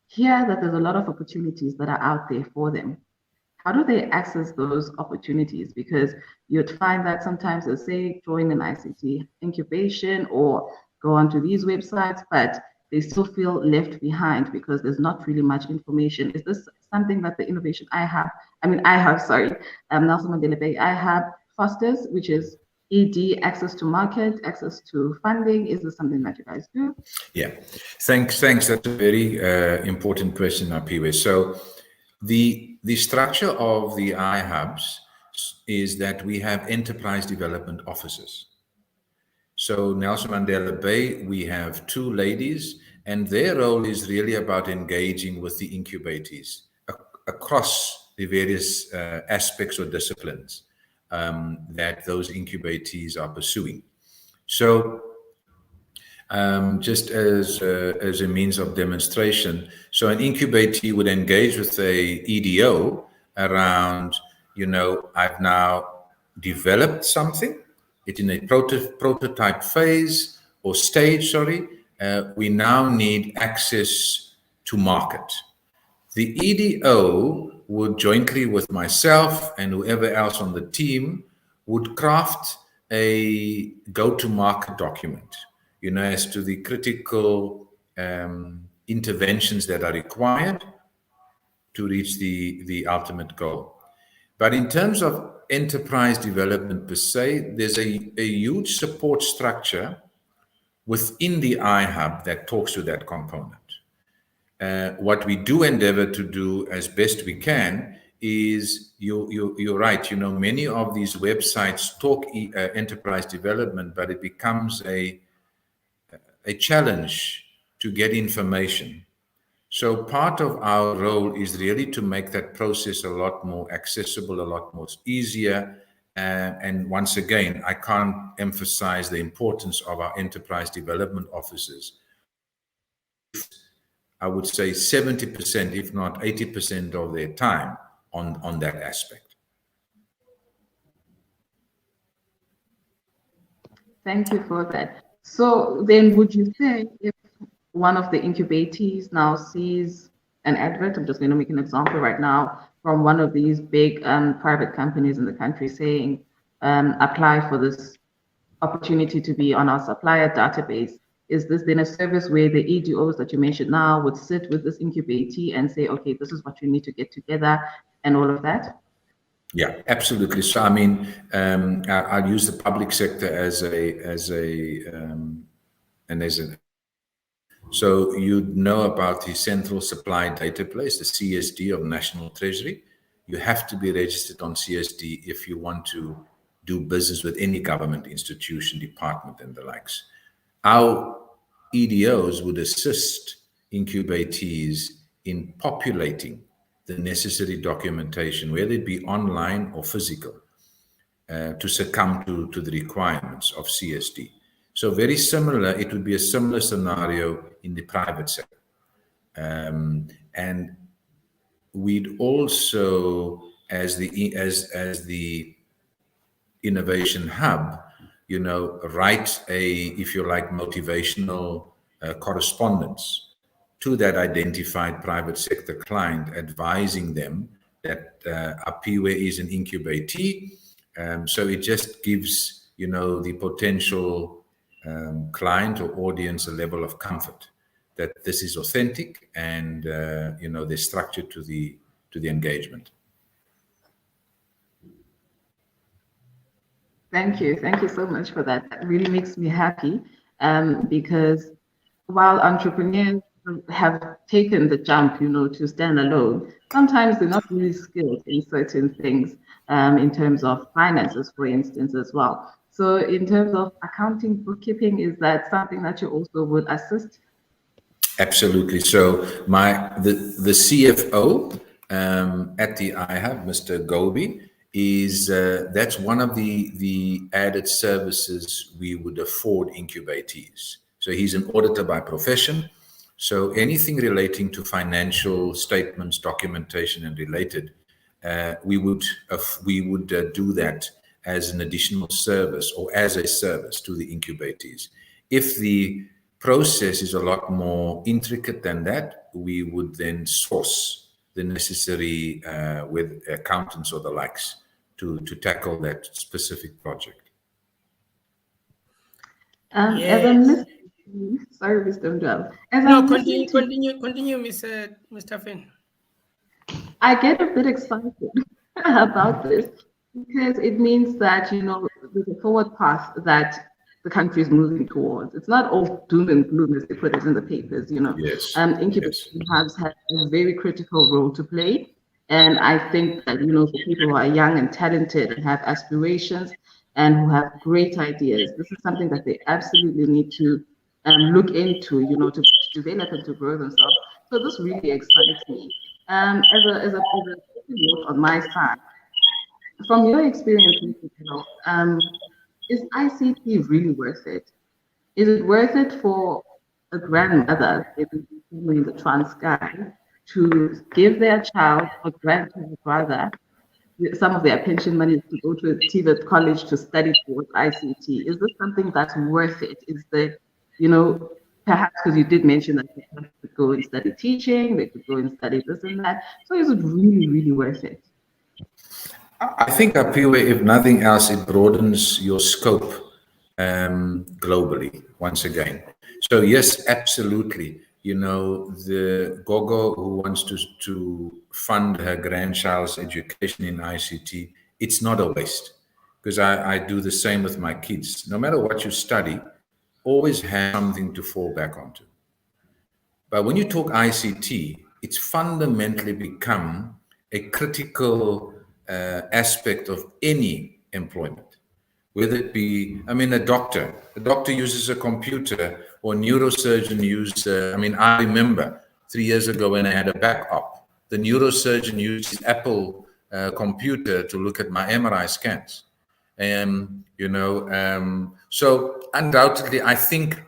hear that there's a lot of opportunities that are out there for them. How do they access those opportunities? Because you'd find that sometimes they'll say join an ICT incubation or go onto these websites, but they still feel left behind because there's not really much information. Is this something that the innovation Nelson Mandela Bay iHUB fosters, which is ED, access to market, access to funding? Is this something that you guys do? Yeah, thanks. That's a very important question, Apiwe. So the structure of the iHUBs is that we have enterprise development officers. So Nelson Mandela Bay, we have 2 ladies, and their role is really about engaging with the incubators across the various aspects or disciplines that those incubators are pursuing. So just as a means of demonstration, so an incubator would engage with a EDO around, you know, I've now developed something, it's in a prototype phase or stage, we now need access to market. The EDO would jointly with myself and whoever else on the team would craft a go-to-market document, you know, as to the critical interventions that are required to reach the ultimate goal. But in terms of enterprise development per se, there's a huge support structure within the iHUB that talks to that component. What we do endeavor to do as best we can is, you're right, you know, many of these websites talk enterprise development, but it becomes a challenge to get information. So part of our role is really to make that process a lot more accessible, a lot more easier. And once again, I can't emphasize the importance of our enterprise development officers. I would say 70%, if not 80% of their time on that aspect. Thank you for that. So then would you say if one of the incubators now sees an advert, I'm just going to make an example right now, from one of these big private companies in the country saying, apply for this opportunity to be on our supplier database, is this then a service where the EDOs that you mentioned now would sit with this incubator and say, okay, this is what you need to get together and all of that? Yeah, absolutely. So I mean, I'll use the public sector so you know about the Central Supply Database, the CSD of National Treasury. You have to be registered on CSD if you want to do business with any government institution, department, and the likes. Our EDOs would assist incubators in populating the necessary documentation, whether it be online or physical, to succumb to the requirements of CSD. So very similar, it would be a similar scenario in the private sector. And we'd also, as the innovation hub, you know, write if you like, motivational correspondence to that identified private sector client, advising them that Apiwe is an incubatee, So it just gives, the potential client or audience a level of comfort that this is authentic and, there's structure to the engagement. Thank you. Thank you so much for that. That really makes me happy because while entrepreneurs have taken the jump, to stand alone, sometimes they're not really skilled in certain things in terms of finances, for instance, as well. So in terms of accounting, bookkeeping, is that something that you also would assist? Absolutely. So the CFO at the iHUB, Mr. Gobi, is that's one of the added services we would afford incubatees. So he's an auditor by profession. So anything relating to financial statements, documentation, and related, we would do that as an additional service or as a service to the incubatees. If the process is a lot more intricate than that, we would then source the necessary with accountants or the likes to tackle that specific project. As I'm sorry, Mr. Mdwala. Continue, Mr. Finn. I get a bit excited about this because it means that, there's a forward path that the country is moving towards. It's not all doom and gloom as they put it in the papers, Yes. Incubation hubs have a very critical role to play. And I think that, for people who are young and talented and have aspirations and who have great ideas, this is something that they absolutely need to look into, to develop and to grow themselves. So this really excites me. As a note on my side, from your experience, is ICT really worth it? Is it worth it for a grandmother in the Transkei to give their child or grandchild brother some of their pension money to go to a TVET college to study towards ICT? Is this something that's worth it? Is there, perhaps because you did mention that they could go and study teaching, they could go and study this and that. So is it really, really worth it? I think, Apiwe, if nothing else, it broadens your scope globally once again. So yes, absolutely. The Gogo who wants to fund her grandchild's education in ICT, it's not a waste, because I do the same with my kids. No matter what you study, always have something to fall back onto. But when you talk ICT, it's fundamentally become a critical aspect of any employment, whether it be, a doctor uses a computer, or neurosurgeon I remember 3 years ago when I had a back op, the neurosurgeon used his Apple computer to look at my MRI scans. So undoubtedly, I think,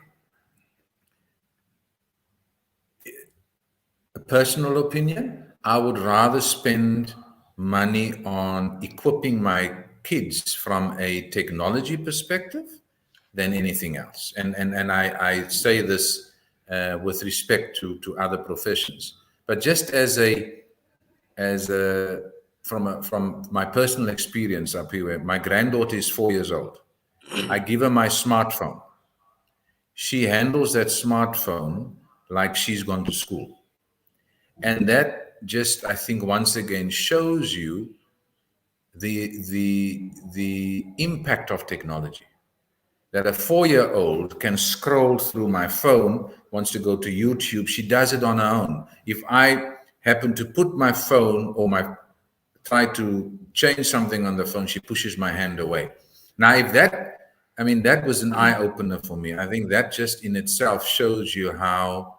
a personal opinion, I would rather spend money on equipping my kids from a technology perspective than anything else. And I say this with respect to other professions, but just from my personal experience up here, my granddaughter is 4 years old. I give her my smartphone. She handles that smartphone like she's gone to school. And that just, I think, once again shows you the impact of technology. That a 4-year-old can scroll through my phone, wants to go to YouTube, she does it on her own. If I happen to put my phone or try to change something on the phone, she pushes my hand away. Now, if that was an eye-opener for me. I think that just in itself shows you how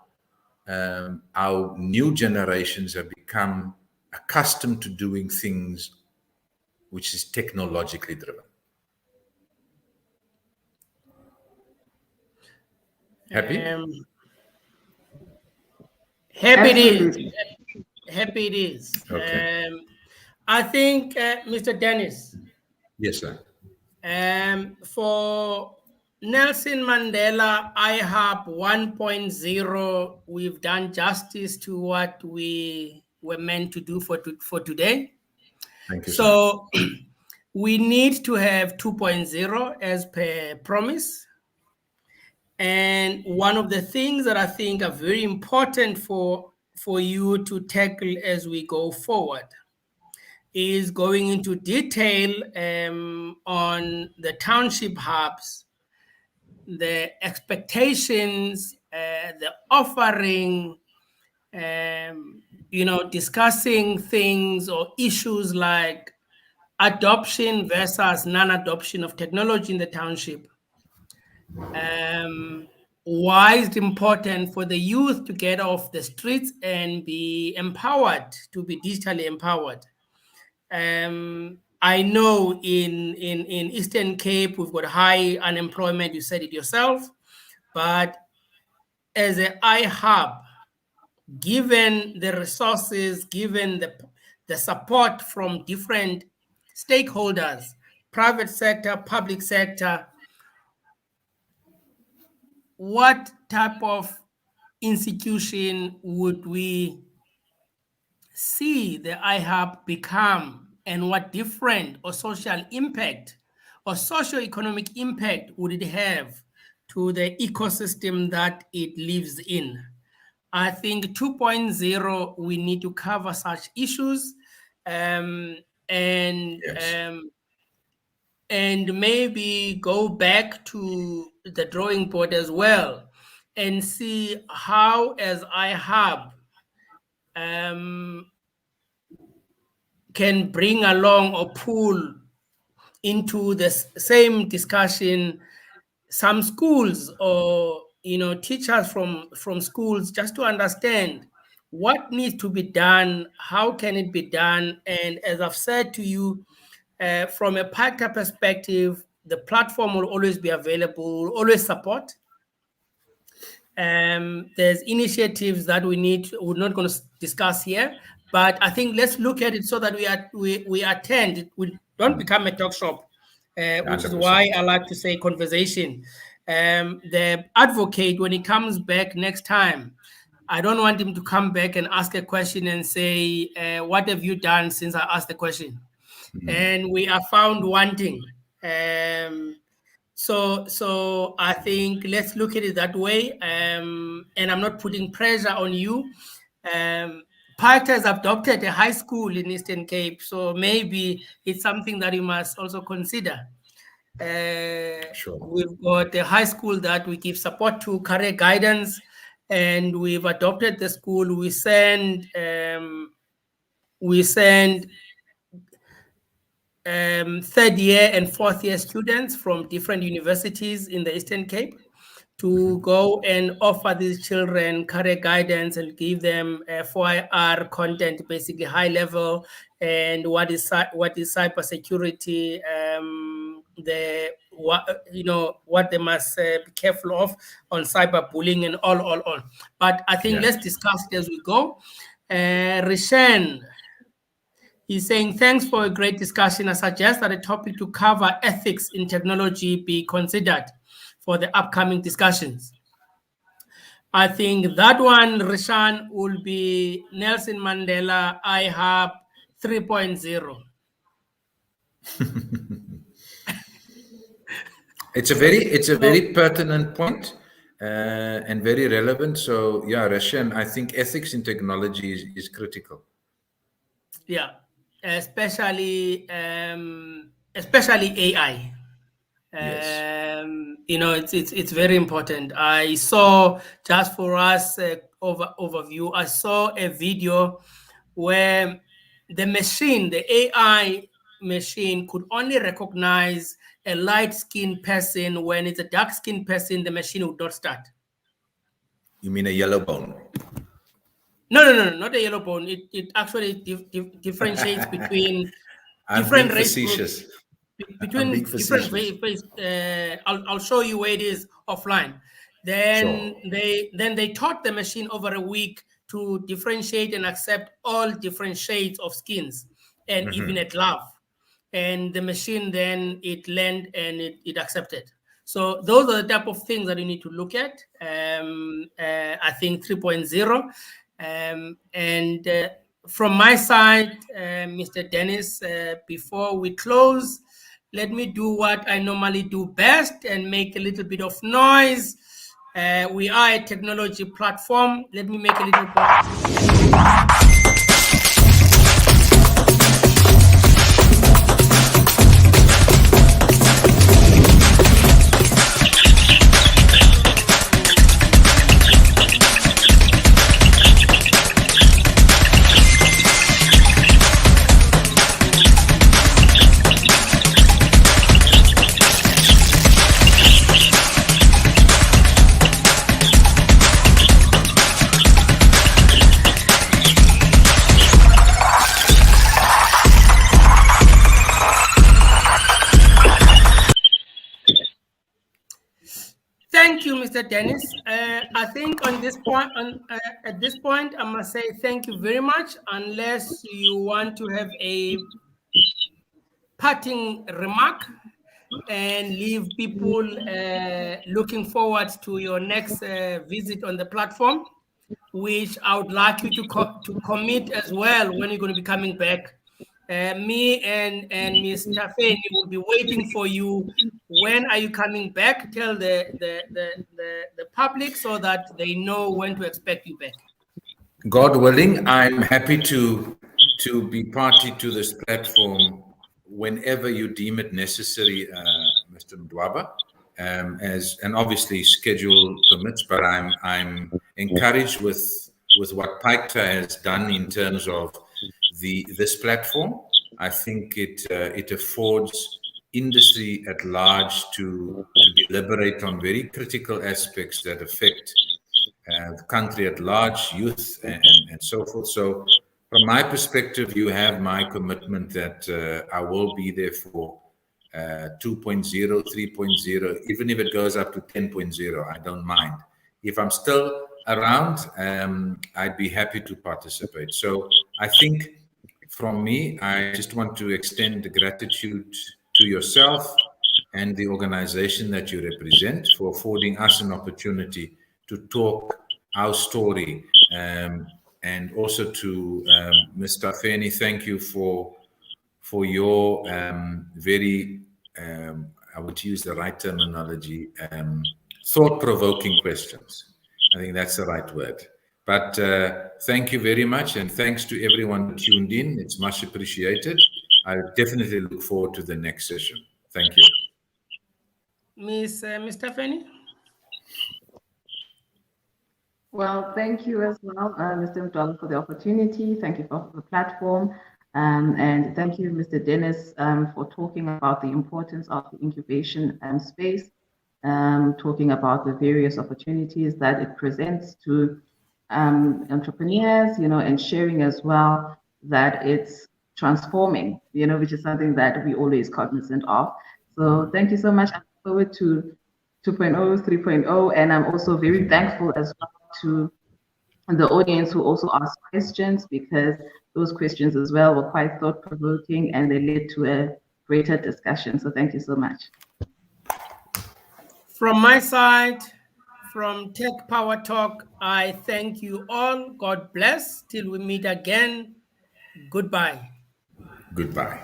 our new generations have become accustomed to doing things which is technologically driven. Happy? Happy Absolutely. it is. Okay. I think, Mr. Dennis. Yes, sir. For Nelson Mandela iHUB 1.0, we've done justice to what we were meant to do for today. Thank you. So We need to have 2.0 as per promise. And one of the things that I think are very important for you to tackle as we go forward is going into detail on the township hubs, the expectations, the offering, discussing things or issues like adoption versus non-adoption of technology in the township. Why is it important for the youth to get off the streets and be empowered, to be digitally empowered? I know in Eastern Cape we've got high unemployment. You said it yourself, but as an iHUB, given the resources, given the support from different stakeholders, private sector, public sector, what type of institution would we see the iHUB become, and what different or social impact or socio-economic impact would it have to the ecosystem that it lives in? I think 2.0, we need to cover such issues, and Yes. and maybe go back to the drawing board as well and see how, as iHUB, can bring along or pull into the same discussion some schools or teachers from schools, just to understand what needs to be done, how can it be done. And as I've said to you, from a partner perspective, the platform will always be available, will always support. There's initiatives that we're not going to discuss here, but I think let's look at it so that we attend. We don't become a talk shop, which is 100%. why I like to say conversation. The advocate, when he comes back next time, I don't want him to come back and ask a question and say, what have you done since I asked the question? And we are found wanting. So I think let's look at it that way. And I'm not putting pressure on you. Park has adopted a high school in Eastern Cape, so maybe it's something that you must also consider. Sure. We've got a high school that we give support to, career guidance, and we've adopted the school. We send third year and fourth year students from different universities in the Eastern Cape to go and offer these children career guidance and give them 4IR content, basically high level, and what is cybersecurity, what they must be careful of on cyberbullying and all. But I think let's discuss it as we go. Rishan, he's saying, thanks for a great discussion. I suggest that a topic to cover ethics in technology be considered for the upcoming discussions. I think that one, Rishan, will be Nelson Mandela iHUB 3.0. It's a very pertinent point, and very relevant. So yeah, Rashan, I think ethics in technology is critical. Yeah, especially AI. Yes. It's very important. I saw, just for us overview, I saw a video where the AI machine could only recognize a light-skinned person. When it's a dark-skinned person, the machine would not start. You mean a yellow bone? No, not a yellow bone. It actually differentiates between different race groups. Between different ways, I'll show you where it is offline. Then they taught the machine over a week to differentiate and accept all different shades of skins, and even a glove. And the machine then it learned and it accepted. So those are the type of things that you need to look at. I think 3.0, and from my side, Mr. Dennis, before we close, let me do what I normally do best and make a little bit of noise. We are a technology platform. Let me make a little bit. Thank you, Mr. Dennis. I think on this point, at this point, I must say thank you very much. Unless you want to have a parting remark and leave people looking forward to your next visit on the platform, which I would like you to commit as well when you're going to be coming back. Me and Ms. Tafeni will be waiting for you. When are you coming back? Tell the public so that they know when to expect you back. God willing, I'm happy to be party to this platform whenever you deem it necessary, Mr. Mdwaba, and obviously schedule permits. But I'm encouraged with what Paikta has done in terms of this platform. I think it affords industry at large to deliberate on very critical aspects that affect the country at large, youth, and so forth. So from my perspective, you have my commitment that I will be there for 2.0, 3.0, even if it goes up to 10.0, I don't mind. If I'm still around, I'd be happy to participate. So I think from me, I just want to extend the gratitude to yourself and the organization that you represent for affording us an opportunity to talk our story. And also to Mr. Feni, thank you for your very, I would use the right terminology, thought-provoking questions. I think that's the right word. But thank you very much, and thanks to everyone who tuned in. It's much appreciated. I definitely look forward to the next session. Thank you. Mr. Feni? Well, thank you as well, Mr. Mdwala, for the opportunity. Thank you for the platform. And thank you, Mr. Dennis, for talking about the importance of the incubation space, talking about the various opportunities that it presents to entrepreneurs, and sharing as well that it's transforming, which is something that we always cognizant of. So thank you so much. I look forward to 2.0, 3.0, and I'm also very thankful as well to the audience who also asked questions, because those questions as well were quite thought-provoking and they led to a greater discussion. So thank you so much. From my side, from Tech Power Talk, I thank you all. God bless. Till we meet again. Goodbye. Goodbye.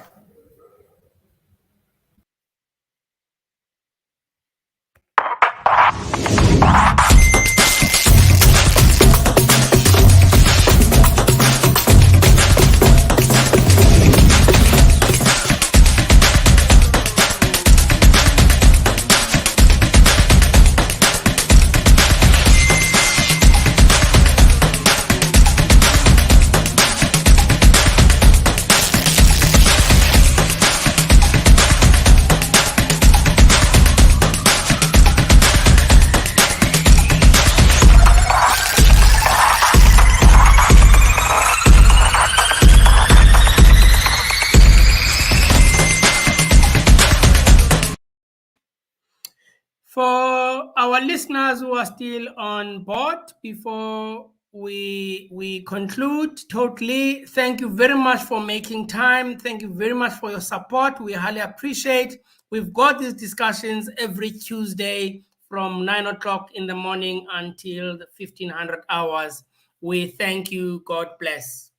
For our listeners who are still on board, before we conclude totally, thank you very much for making time. Thank you very much for your support. We highly appreciate. We've got these discussions every Tuesday from 9 o'clock in the morning until the 1500 hours. We thank you. God bless.